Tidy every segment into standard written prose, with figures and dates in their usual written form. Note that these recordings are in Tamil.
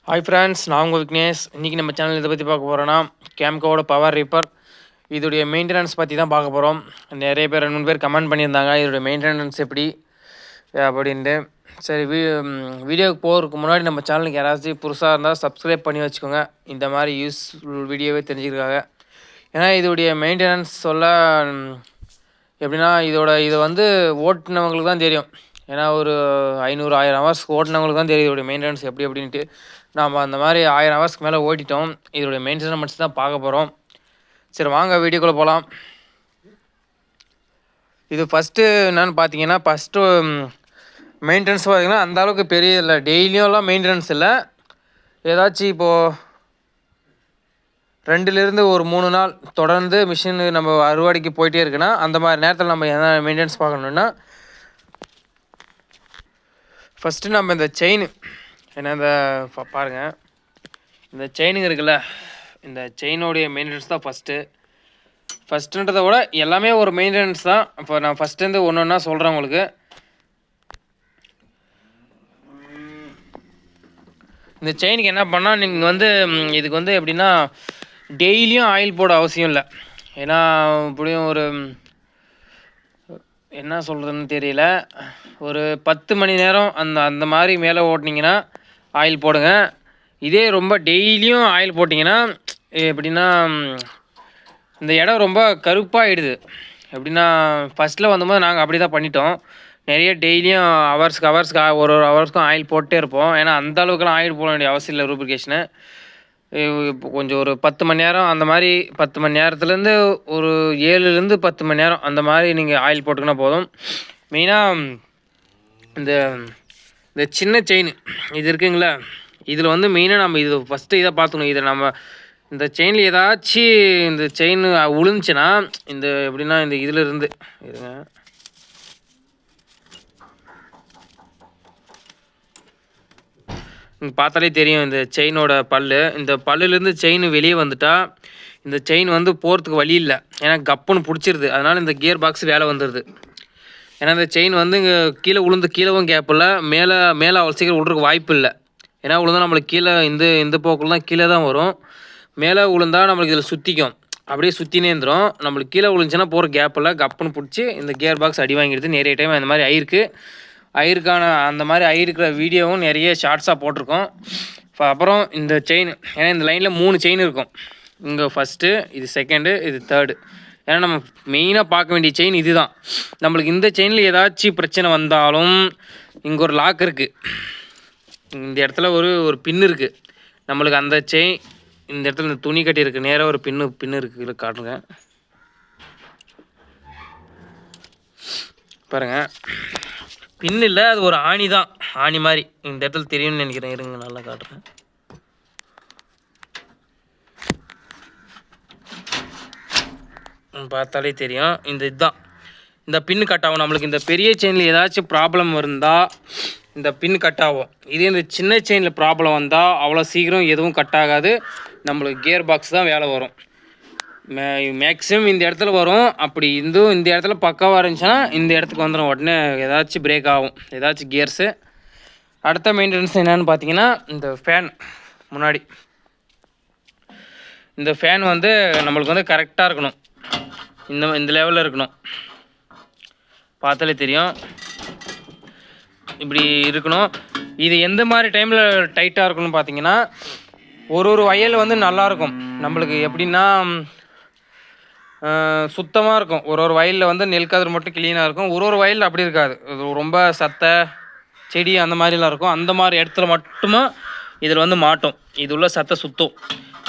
ஹாய் ஃப்ரெண்ட்ஸ், நான் உங்கள் விக்னேஷ். இன்றைக்கி நம்ம சேனல் இதை பற்றி பார்க்க போகிறோன்னா கேம்கோட பவர் ரிப்பர் இதோடைய மெயின்டெனன்ஸ் பற்றி தான் பார்க்க போகிறோம். நிறைய பேர் 2 3 பேர் கமெண்ட் பண்ணியிருந்தாங்க இதோடைய மெயின்டெனன்ஸ் எப்படி அப்படின்ட்டு. சரி, வீடியோவுக்கு போகிறதுக்கு முன்னாடி நம்ம சேனலுக்கு யாராச்சும் புதுசாக இருந்தால் சப்ஸ்கிரைப் பண்ணி வச்சுக்கோங்க. இந்த மாதிரி யூஸ்ஃபுல் வீடியோவே தெரிஞ்சுக்கிறாங்க. ஏன்னா இதோடைய மெயின்டெனன்ஸ் சொல்ல எப்படின்னா இதை வந்து ஓட்டுனவங்களுக்கு தான் தெரியும். ஏன்னா ஒரு 500 1000 ஹவர்ஸ்க்கு ஓட்டுனவங்களுக்கு தான் தெரியும் இதோடைய மெயின்டெனன்ஸ் எப்படி அப்படின்ட்டு. நாம் அந்த மாதிரி 1000 ஹவர்ஸ்க்கு மேலே ஓட்டிட்டோம். இதோடைய மெயின்டெனன்ஸ் தான் பார்க்க போகிறோம். சரி, வாங்க வீடியோக்குள்ளே போகலாம். இது ஃபஸ்ட்டு என்னென்னு பார்த்தீங்கன்னா, ஃபஸ்ட்டு மெயின்டெனன்ஸ் பார்த்தீங்கன்னா அந்தளவுக்கு பெரிய இல்லை, டெய்லியும்லாம் மெயின்டெனன்ஸ் இல்லை. ஏதாச்சும் இப்போது 2லேருந்து ஒரு 3 நாள் தொடர்ந்து மிஷின் நம்ம அறுவடைக்கு போயிட்டே இருக்குன்னா அந்த மாதிரி நேரத்தில் நம்ம என்ன மெயின்டெனன்ஸ் பார்க்கணுன்னா, ஃபஸ்ட்டு நம்ம இந்த செயின் ஏன்னா இந்த பாருங்கள், இந்த செயினுங்க இருக்குல்ல, இந்த செயினோடைய மெயின்டெனன்ஸ் தான் ஃபஸ்ட்டுன்றதை விட எல்லாமே ஒரு மெயின்டெனன்ஸ் தான். இப்போ நான் ஃபஸ்ட்டுருந்து ஒன்று ஒன்றா சொல்கிறேன் உங்களுக்கு. இந்த செயினுக்கு என்ன பண்ணால் நீங்கள் வந்து இதுக்கு வந்து எப்படின்னா டெய்லியும் ஆயில் போட அவசியம் இல்லை. ஏன்னா இப்படியும் ஒரு என்ன சொல்கிறதுன்னு தெரியல, ஒரு 10 மணி நேரம் அந்த மாதிரி மேலே ஓட்டினீங்கன்னா ஆயில் போடுங்க. இதே ரொம்ப டெய்லியும் ஆயில் போட்டிங்கன்னா எப்படின்னா இந்த இடம் ரொம்ப கருப்பாகிடுது. எப்படின்னா ஃபஸ்ட்டில் வந்தபோது நாங்கள் அப்படி தான் பண்ணிட்டோம். நிறைய டெய்லியும் ஹவர்ஸ்க்கு ஒரு ஹவர்ஸ்க்கும் ஆயில் போட்டே இருப்போம். ஏன்னா அந்த அளவுக்குலாம் ஆயில் போட வேண்டிய அவசியம் இல்லை. ரூப்ரிகேஷனு இப்போ கொஞ்சம் ஒரு 10 மணி நேரம் அந்த மாதிரி 10 மணி நேரத்துலேருந்து ஒரு 7லேருந்து 10 மணி நேரம் அந்த மாதிரி நீங்கள் ஆயில் போட்டுக்கினா போதும். மெயினாக இந்த இந்த சின்ன செயின் இது இருக்குங்களா, இதில் வந்து மெயினாக நம்ம இது ஃபஸ்ட்டு இதை பார்த்துக்கணும். இதை நம்ம இந்த செயினில் ஏதாச்சும் இந்த செயின் விழுந்துச்சுன்னா இந்த எப்படின்னா இந்த இதில் இருந்து இருங்க, நீங்கள் பார்த்தாலே தெரியும் இந்த செயினோட இந்த பல்லுலேருந்து செயின் வெளியே வந்துட்டால் இந்த செயின் வந்து போகிறதுக்கு வழி இல்லை. ஏன்னா கப்புன்னு பிடிச்சிருது. அதனால் இந்த கியர் பாக்ஸ் வேலை வந்துடுது. ஏன்னா இந்த செயின் வந்து இங்கே கீழவும் கேப் இல்லை, மேலே அவ்வளோ சீக்கிரம் விட்றதுக்கு வாய்ப்பு இல்லை. ஏன்னா விழுந்தால் நம்மளுக்கு கீழே இந்த போக்கில் தான் கீழே தான் வரும். மேலே விழுந்தால் நம்மளுக்கு இதில் சுற்றிக்கும், அப்படியே சுற்றினே இருந்துடும். நம்மளுக்கு கீழே விழுந்துச்சுன்னா போகிற கேப் இல்லை, கப்புன்னு பிடிச்சி இந்த கியர் பாக்ஸ் அடி வாங்கிடுது. நிறைய டைம் அந்த மாதிரி ஐருக்கான அந்த மாதிரி ஐருக்கிற வீடியோவும் நிறைய ஷார்ட்ஸாக போட்டிருக்கோம். அப்புறம் இந்த செயின், ஏன்னா இந்த லைனில் 3 செயின் இருக்கும். இங்கே ஃபஸ்ட்டு, இது செகண்டு, இது தேர்டு. ஏன்னா நம்ம மெயினாக பார்க்க வேண்டிய செயின் இது தான். நம்மளுக்கு இந்த செயினில் ஏதாச்சும் பிரச்சனை வந்தாலும் இங்கே ஒரு லாக் இருக்குது. இந்த இடத்துல ஒரு பின்னு இருக்குது. நம்மளுக்கு அந்த செயின் இந்த இடத்துல இந்த துணி கட்டி இருக்குது, நேராக ஒரு பின்னு இருக்குது. காட்டுங்க பாருங்கள், பின்னு இல்லை, அது ஒரு ஆணி தான். ஆணி மாதிரி இந்த இடத்துல தெரியும்னு நினைக்கிறேன். இருங்க, நல்லா காட்டுறேன். பார்த்தாலே தெரியும். இதுதான் இந்த பின்னு கட் ஆகும். நம்மளுக்கு இந்த பெரிய செயினில் ஏதாச்சும் ப்ராப்ளம் இருந்தால் இந்த பின் கட் ஆகும். இதே இந்த சின்ன செயினில் ப்ராப்ளம் வந்தால் அவ்வளோ சீக்கிரம் எதுவும் கட் ஆகாது. நம்மளுக்கு கியர் பாக்ஸ் தான் வேலை வரும். மேக்ஸிமம் இந்த இடத்துல வரும். அப்படி இந்த இடத்துல பக்காவாக இருந்துச்சுன்னா இந்த இடத்துக்கு வந்துடும். உடனே ஏதாச்சும் பிரேக் ஆகும், ஏதாச்சும் கியர்ஸு. அடுத்த மெயின்டெனன்ஸ் என்னென்னு பார்த்தீங்கன்னா, இந்த ஃபேன் முன்னாடி இந்த ஃபேன் வந்து நம்மளுக்கு வந்து கரெக்டாக இருக்கணும். இந்த லெவலில் இருக்கணும். பார்த்தாலே தெரியும், இப்படி இருக்கணும். இது எந்த மாதிரி டைமில் டைட்டாக இருக்கணும்னு பார்த்தீங்கன்னா, ஒரு வயல் வந்து நல்லாயிருக்கும். நம்மளுக்கு எப்படின்னா சுத்தமாக இருக்கும். ஒரு வயலில் வந்து நெல்கதிர் மட்டும் க்ளீனாக இருக்கும். ஒரு வயலில் அப்படி இருக்காது. ரொம்ப சத்தை செடி அந்த மாதிரிலாம் இருக்கும். அந்த மாதிரி இடத்துல மட்டுமா இதில் வந்து மாட்டோம். இது உள்ள சத்தை சுற்றும்.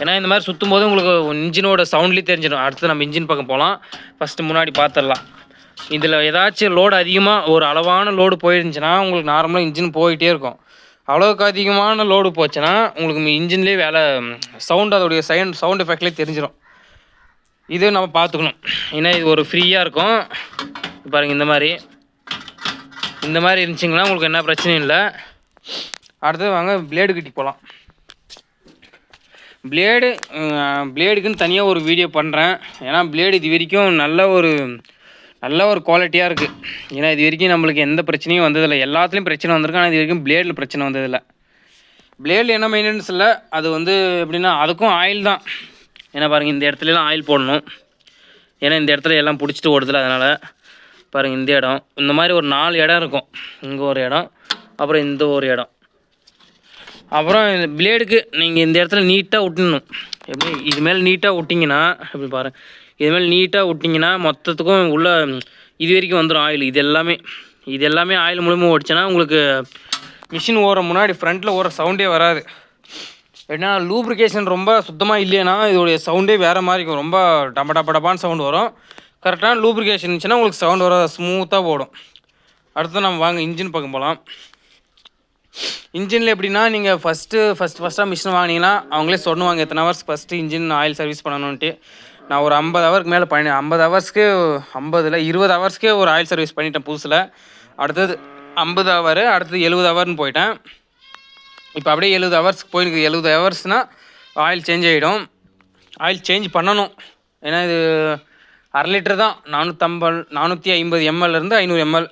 ஏன்னா இந்த மாதிரி சுற்றும் போது உங்களுக்கு இன்ஜினோட சவுண்ட்லேயே தெரிஞ்சிடும். அடுத்து நம்ம இன்ஜின் பக்கம் போகலாம். ஃபஸ்ட்டு முன்னாடி பார்த்துடலாம். இதில் ஏதாச்சும் லோடு அதிகமாக ஒரு அளவான லோடு போயிருந்துச்சுன்னா உங்களுக்கு நார்மலாக இன்ஜின் போயிட்டே இருக்கும். அவ்வளோக்கு அதிகமான லோடு போச்சுன்னா உங்களுக்கு இன்ஜின்லேயே வேலை சவுண்ட், அதோடைய சவுண்ட் எஃபெக்ட்லேயே தெரிஞ்சிடும். இது நம்ம பார்த்துக்கணும். ஏன்னா இது ஒரு ஃப்ரீயாக இருக்கும். பாருங்கள், இந்த மாதிரி இருந்துச்சிங்கன்னா உங்களுக்கு என்ன பிரச்சனையும் இல்லை. அடுத்தது வாங்க பிளேடு கட்டி போகலாம். பிளேடுக்குன்னு தனியாக ஒரு வீடியோ பண்ணுறேன். ஏன்னா பிளேடு இது வரைக்கும் நல்ல ஒரு குவாலிட்டியாக இருக்குது. ஏன்னா இது வரைக்கும் நம்மளுக்கு எந்த பிரச்சனையும் வந்ததில்லை. எல்லாத்துலேயும் பிரச்சனை வந்திருக்கு, ஆனால் இது வரைக்கும் பிளேடில் பிரச்சனை வந்ததில்லை. பிளேடில் என்ன மெயின்டெனன்ஸ் இல்லை, அது வந்து எப்படின்னா அதுக்கும் ஆயில் தான். ஏன்னா பாருங்கள், இந்த இடத்துலலாம் ஆயில் போடணும். ஏன்னா இந்த இடத்துல எல்லாம் பிடிச்சிட்டு ஓடுதில்ல, அதனால் பாருங்கள் இந்த இடம் இந்த மாதிரி ஒரு 4 இடம் இருக்கும். இங்கே ஒரு இடம், அப்புறம் இந்த ஒரு இடம், அப்புறம் இந்த பிளேடுக்கு நீங்கள் இந்த இடத்துல நீட்டாக விட்டுணும். எப்படி இது மேலே நீட்டாக விட்டிங்கன்னா, எப்படி பாருங்கள், இது மேலே நீட்டாக விட்டிங்கன்னா மொத்தத்துக்கும் உள்ள இது வரைக்கும் வந்துடும் ஆயில். இது எல்லாமே ஆயில் மூலமாக ஓடிச்சுன்னா உங்களுக்கு மிஷின் ஓடுற முன்னாடி ஃப்ரண்ட்டில் ஓடுற சவுண்டே வராது. ஏன்னா லூப்ரிகேஷன் ரொம்ப சுத்தமாக இல்லைன்னா இதோடைய சவுண்டே வேறு மாதிரி இருக்கும். ரொம்ப டப்பான்னு சவுண்டு வரும். கரெக்டான லூப்ரிகேஷன் இருந்துச்சுன்னா உங்களுக்கு சவுண்ட் வர ஸ்மூத்தாக போடும். அடுத்து நம்ம வாங்க இன்ஜின் பக்கம் போகலாம். இன்ஜினில் எப்படின்னா, நீங்கள் ஃபஸ்ட்டாக மிஷின் வாங்கினீங்கன்னா அவங்களே சொல்லுவாங்க எத்தனை hours first engine oil service பண்ணணுன்ட்டு. நான் ஒரு 50 ஹவருக்கு மேலே 50 ஹவர்ஸ்க்கு 20 ஹவர்ஸ்க்கே ஒரு ஆயில் சர்வீஸ் பண்ணிட்டேன் புதுசில். அடுத்தது 50 ஹவர், அடுத்தது 70 ஹவர்னு போயிட்டேன். இப்போ அப்படியே 70 ஹவர்ஸ்க்கு போயிருக்கு. 70 ஹவர்ஸ்னால் ஆயில் சேஞ்ச் ஆகிடும். ஆயில் சேஞ்ச் பண்ணணும். ஏன்னா இது 1/2 லிட்டர் தான், 450 ml-இருந்து 500 ml.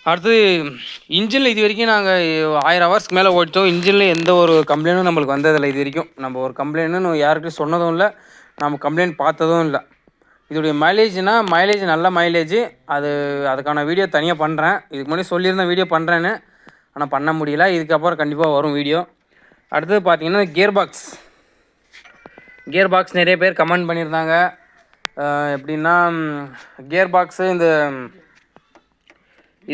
அடுத்தது இன்ஜினில் இது வரைக்கும் நாங்கள் 1000 ஹவர்ஸ்க்கு மேலே ஓடிட்டோம். இன்ஜினில் எந்த ஒரு கம்ப்ளைண்ட்டும் நம்மளுக்கு வந்ததில்லை இது வரைக்கும். நம்ம ஒரு கம்ப்ளைண்ட்டுன்னு யாருக்கிட்டையும் சொன்னதும் இல்லை, நம்ம கம்ப்ளைண்ட் பார்த்ததும் இல்லை. இதோடைய மைலேஜ் நல்ல மைலேஜ். அதுக்கான வீடியோ தனியாக பண்ணுறேன். இதுக்கு முன்னாடி சொல்லியிருந்தேன் வீடியோ பண்ணுறேன்னு, ஆனால் பண்ண முடியல. இதுக்கப்புறம் கண்டிப்பாக வரும் வீடியோ. அடுத்தது பார்த்திங்கன்னா கியர் பாக்ஸ் நிறைய பேர் கமெண்ட் பண்ணியிருந்தாங்க. எப்படின்னா கியர் பாக்ஸு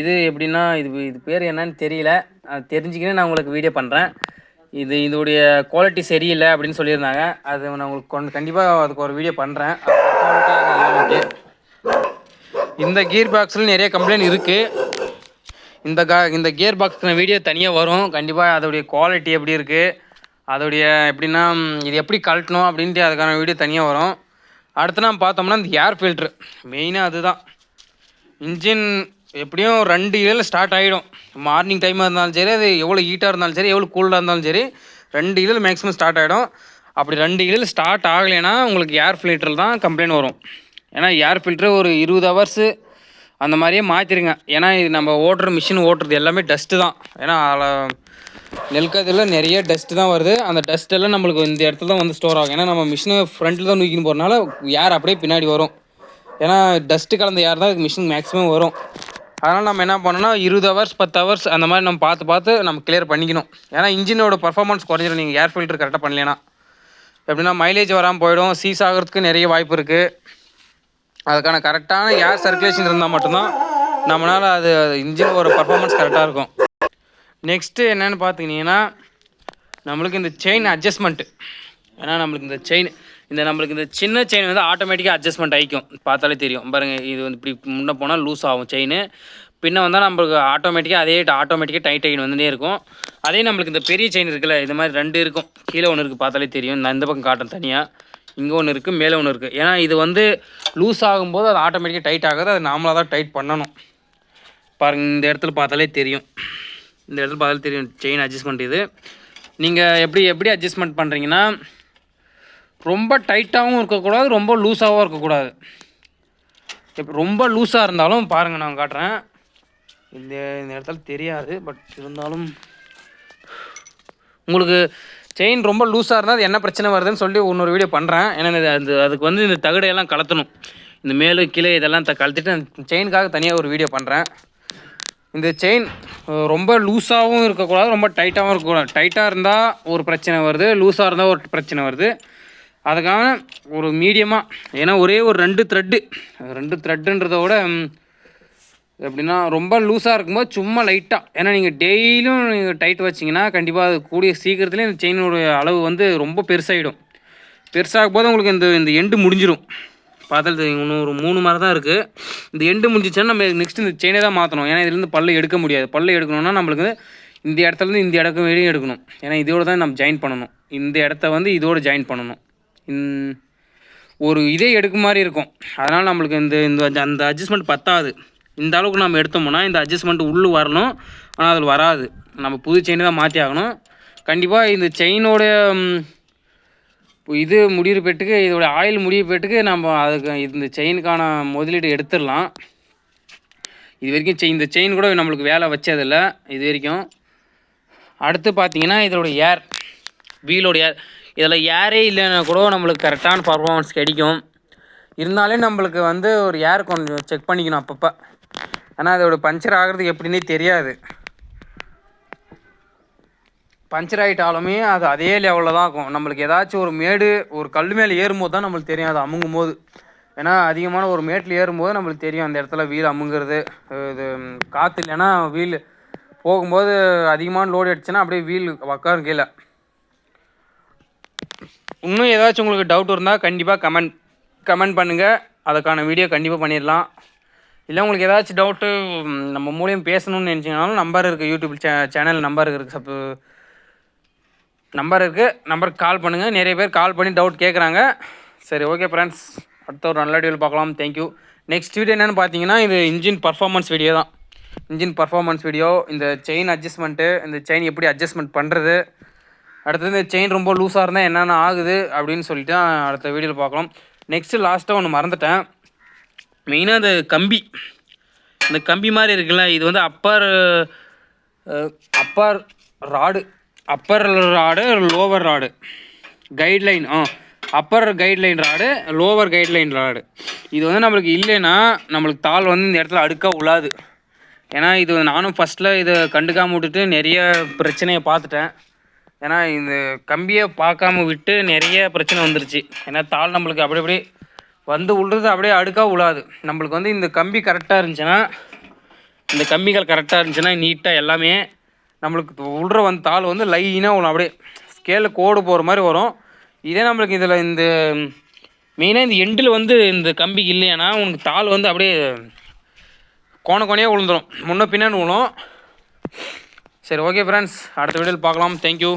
இது எப்படின்னா இது பேர் என்னன்னு தெரியல, அது தெரிஞ்சுக்கினே நான் உங்களுக்கு வீடியோ பண்ணுறேன். இதோடைய குவாலிட்டி சரியில்லை அப்படின்னு சொல்லியிருந்தாங்க. அது நான் உங்களுக்கு கண்டிப்பாக அதுக்கு ஒரு வீடியோ பண்ணுறேன். இந்த கியர் பாக்ஸில் நிறைய கம்ப்ளைண்ட் இருக்குது. இந்த கியர் பாக்ஸ் வீடியோ தனியாக வரும் கண்டிப்பாக. அதோடைய குவாலிட்டி எப்படி இருக்குது, அதோடைய எப்படின்னா இது எப்படி கழட்டணும் அப்படின்ட்டு அதுக்கான வீடியோ தனியாக வரும். அடுத்து நம்ம பார்த்தோம்னா இந்த ஏர் ஃபில்ட்ரு மெயினாக அதுதான். இன்ஜின் எப்படியும் 2 இயரில் ஸ்டார்ட் ஆகிடும். மார்னிங் டைமாக இருந்தாலும் சரி, அது எவ்வளோ ஹீட்டாக இருந்தாலும் சரி, எவ்வளோ கூலாக இருந்தாலும் சரி, 2 இயரில் மேக்ஸிமம் ஸ்டார்ட் ஆகிடும். அப்படி 2 இயரில் ஸ்டார்ட் ஆகலைன்னா உங்களுக்கு ஏர் ஃபில்டரில் தான் கம்ப்ளைண்ட் வரும். ஏன்னா ஏர் ஃபில்ட்ரு ஒரு 20 ஹவர்ஸு அந்த மாதிரியே மாற்றிருங்க. ஏன்னா இது நம்ம மிஷின் ஓட்டுறது எல்லாமே டஸ்ட்டு தான். ஏன்னா அதில் நெல்கதில் நிறைய டஸ்ட்டு தான் வருது. அந்த டஸ்ட்டெல்லாம் நம்மளுக்கு இந்த இடத்துல தான் வந்து ஸ்டோர் ஆகும். ஏன்னா நம்ம மிஷினை ஃப்ரண்ட்டில் தான் நூக்கின்னு போகிறனால ஏர் அப்படியே பின்னாடி வரும். ஏன்னா டஸ்ட்டு கலந்த ஏர் தான் மிஷின் மேக்ஸிமம் வரும். அதனால் நம்ம என்ன பண்ணோன்னா 20 ஹவர்ஸ் 10 ஹவர்ஸ் அந்த மாதிரி நம்ம பார்த்து நம்ம கிளியர் பண்ணிக்கணும். ஏன்னா இன்ஜினோட பர்ஃபார்மன்ஸ் குறைஞ்சிடும் நீங்கள் ஏர் ஃபில்டர் கரெக்டாக பண்ணலைன்னா. எப்படின்னா மைலேஜ் வராமல் போயிடும், சீஸ் ஆகிறதுக்கு நிறைய வாய்ப்பு இருக்குது. அதுக்கான கரெக்டான ஏர் சர்க்குலேஷன் இருந்தால் மட்டும்தான் நம்மளால் அது இன்ஜின் ஒரு பர்ஃபார்மன்ஸ் கரெக்டாக இருக்கும். நெக்ஸ்ட்டு என்னென்னு பார்த்துக்கிட்டிங்கன்னா, நம்மளுக்கு இந்த செயின் அட்ஜஸ்ட்மெண்ட்டு. ஏன்னா நம்மளுக்கு இந்த சின்ன செயின் வந்து ஆட்டோமேட்டிக்காக அட்ஜஸ்ட்மெண்ட் ஆகிக்கும். பார்த்தாலே தெரியும் பாருங்கள். இது வந்து இப்படி முன்னே போனால் லூஸ் ஆகும் செயின், பின்ன வந்தால் நம்மளுக்கு ஆட்டோமேட்டிக்காக டைட் ஆகிட்டு வந்துட்டே இருக்கும். அதே நம்மளுக்கு இந்த பெரிய செயின் இருக்குல்ல, இது மாதிரி 2 இருக்கும். கீழே ஒன்று இருக்குது, பார்த்தாலே தெரியும். நான் இந்த பக்கம் காட்டுறேன் தனியாக. இங்கே ஒன்று இருக்குது, மேலே ஒன்று இருக்குது. ஏன்னா இது வந்து லூஸ் ஆகும்போது அது ஆட்டோமேட்டிக்காக டைட் ஆகுது. அது நாமளாக தான் டைட் பண்ணணும். பாருங்கள், இந்த இடத்துல பார்த்தாலே தெரியும். Chain adjustment. இது நீங்கள் எப்படி அட்ஜஸ்ட்மெண்ட் பண்ணுறீங்கன்னா, ரொம்ப டைட்டாகவும் இருக்கக்கூடாது, ரொம்ப லூஸாகவும் இருக்கக்கூடாது. இப்போ ரொம்ப லூஸாக இருந்தாலும் பாருங்கள், நான் காட்டுறேன். இந்த இடத்துல தெரியாது, பட் இருந்தாலும் உங்களுக்கு செயின் ரொம்ப லூஸாக இருந்தால் அது என்ன பிரச்சனை வருதுன்னு சொல்லி இன்னொரு வீடியோ பண்ணுறேன். ஏன்னா அதுக்கு வந்து இந்த தகடையெல்லாம் கலத்தணும். இந்த மேலே கீழே இதெல்லாம் கலத்திட்டு செயினுக்காக தனியாக ஒரு வீடியோ பண்ணுறேன். இந்த செயின் ரொம்ப லூஸாகவும் இருக்கக்கூடாது, ரொம்ப டைட்டாகவும் இருக்கக்கூடாது. டைட்டாக இருந்தால் ஒரு பிரச்சனை வருது, லூஸாக இருந்தால் ஒரு பிரச்சனை வருது. அதுக்காக ஒரு மீடியமாக, ஏன்னா ஒரே ஒரு 2 த்ரெட்டுன்றத விட எப்படின்னா ரொம்ப லூஸாக இருக்கும்போது சும்மா லைட்டாக, ஏன்னா நீங்கள் டெய்லியும் நீங்கள் டைட் வச்சிங்கன்னா கண்டிப்பாக அது கூடிய சீக்கிரத்துலேயே இந்த செயினோட அளவு வந்து ரொம்ப பெருசாகிடும். பெருசாகும் போது உங்களுக்கு இந்த எண்டு முடிஞ்சிடும். பார்த்தாலும் இன்னும் ஒரு 3 மாதிரி தான் இருக்குது. இந்த எண்டு முடிஞ்சிச்சுன்னா நம்ம நெக்ஸ்ட் இந்த செயினை தான் மாற்றணும். ஏன்னா இதுலேருந்து பல்ல எடுக்க முடியாது. பல்ல எடுக்கணும்னா நம்மளுக்கு இந்த இடத்துலேருந்து இந்த இடக்கும் வெளியே எடுக்கணும். ஏன்னா இதோடு தான் நம்ம ஜாயின் பண்ணணும். இந்த இடத்த வந்து இதோடு ஜாயின் பண்ணணும். ஒரு இதே எடுக்க மாதிரி இருக்கும். அதனால் நம்மளுக்கு அந்த அட்ஜஸ்ட்மெண்ட் பத்தாது. இந்த அளவுக்கு நம்ம எடுத்தோம்னா இந்த அட்ஜஸ்ட்மெண்ட் உள்ளே வரணும், ஆனால் அதில் வராது. நம்ம புது செயினை தான் மாற்றி ஆகணும். கண்டிப்பாக இந்த செயினோட இது முடிகிற பேட்டுக்கு, இதோட ஆயில் முடிகிற பேட்டுக்கு நம்ம அதுக்கு இந்த செயினுக்கான முதலீடு எடுத்துடலாம். இது வரைக்கும் இந்த செயின் கூட நம்மளுக்கு வேலை வச்சதில்லை இது வரைக்கும். அடுத்து பார்த்தீங்கன்னா இதோட ஏர், வீலோட ஏர். இதில் ஏரே இல்லைன்னா கூட நம்மளுக்கு கரெக்டான பர்ஃபார்மன்ஸ் கிடைக்கும். இருந்தாலே நம்மளுக்கு வந்து ஒரு ஏர் கொஞ்சம் செக் பண்ணிக்கணும் அப்பப்போ. ஆனால் அதோட பஞ்சர் ஆகிறது எப்படின்னே தெரியாது. பஞ்சர் ஆகிட்டாலுமே அது அதே லெவலில் தான் இருக்கும். நம்மளுக்கு ஏதாச்சும் ஒரு மேடு ஒரு கல் மேலே ஏறும்போது தான் நம்மளுக்கு தெரியும் அது அமுங்கும் போது. ஏன்னா அதிகமான ஒரு மேட்டில் ஏறும்போது நம்மளுக்கு தெரியும் அந்த இடத்துல வீல் அமுங்கிறது. இது காற்று இல்லைன்னா வீல் போகும்போது அதிகமான லோடு அடிச்சுன்னா அப்படியே வீல் உக்காரும் கீழே. இன்னும் ஏதாச்சும் உங்களுக்கு டவுட் இருந்தால் கண்டிப்பாக கமெண்ட் பண்ணுங்கள். அதுக்கான வீடியோ கண்டிப்பாக பண்ணிடலாம். இல்லை உங்களுக்கு ஏதாச்சும் டவுட்டு நம்ம மூலியம் பேசணும்னு நினச்சிங்கனாலும் நம்பர் இருக்குது, யூடியூப் சேனல் நம்பர் இருக்குது, நம்பருக்கு கால் பண்ணுங்கள். நிறைய பேர் கால் பண்ணி டவுட் கேட்குறாங்க. சரி, ஓகே ஃப்ரெண்ட்ஸ், அடுத்த ஒரு நல்ல வீடியோவில் பார்க்கலாம். தேங்க்யூ. நெக்ஸ்ட் வீடியோ என்னென்னு பார்த்தீங்கன்னா இது இன்ஜின் பர்ஃபார்மன்ஸ் வீடியோ தான். இன்ஜின் பர்ஃபார்மன்ஸ் வீடியோ, இந்த செயின் அட்ஜஸ்ட்மெண்ட்டு, இந்த செயின் எப்படி அட்ஜஸ்ட்மெண்ட் பண்ணுறது, அடுத்தது இந்த செயின் ரொம்ப லூஸாக இருந்தால் என்னென்ன ஆகுது அப்படின்னு சொல்லிட்டு அடுத்த வீடியோவில் பார்க்கலாம். நெக்ஸ்ட்டு லாஸ்ட்டாக ஒன்று மறந்துட்டேன். மெயினாக இந்த கம்பி மாதிரி இருக்குல்ல, இது வந்து upper rod lower rod guideline, upper guideline rod, lower guideline rod. இது வந்து நம்மளுக்கு இல்லைன்னா நம்மளுக்கு தாள் வந்து இந்த இடத்துல அடுக்காக உழாது. ஏன்னா இது நானும் ஃபஸ்ட்டில் இதை கண்டுக்காமல் விட்டுட்டு நிறைய பிரச்சனையை பார்த்துட்டேன். ஏன்னா இந்த கம்பியை பார்க்காம விட்டு நிறைய பிரச்சனை வந்துருச்சு. ஏன்னா தாள் நம்மளுக்கு அப்படி வந்து விழுறது அப்படியே அடுக்காக உழாது. நம்மளுக்கு வந்து இந்த கம்பி கரெக்டாக இருந்துச்சுன்னா, இந்த கம்பிகள் கரெக்டாக இருந்துச்சுன்னா நீட்டாக எல்லாமே நம்மளுக்கு விழுற வந்து தாள் வந்து லைனாக விழும், அப்படியே ஸ்கேலில் கோடு போகிற மாதிரி வரும். இதே நம்மளுக்கு இதில் இந்த மெயினாக இந்த எண்டில் வந்து இந்த கம்பி இல்லையானா உனக்கு தாள் வந்து அப்படியே கோணையாக விழுந்துடும், முன்ன பின்னான்னு விழும். சரி, ஓகே ஃப்ரெண்ட்ஸ், அடுத்த வீடியோவில் பார்க்கலாம். தேங்க்யூ.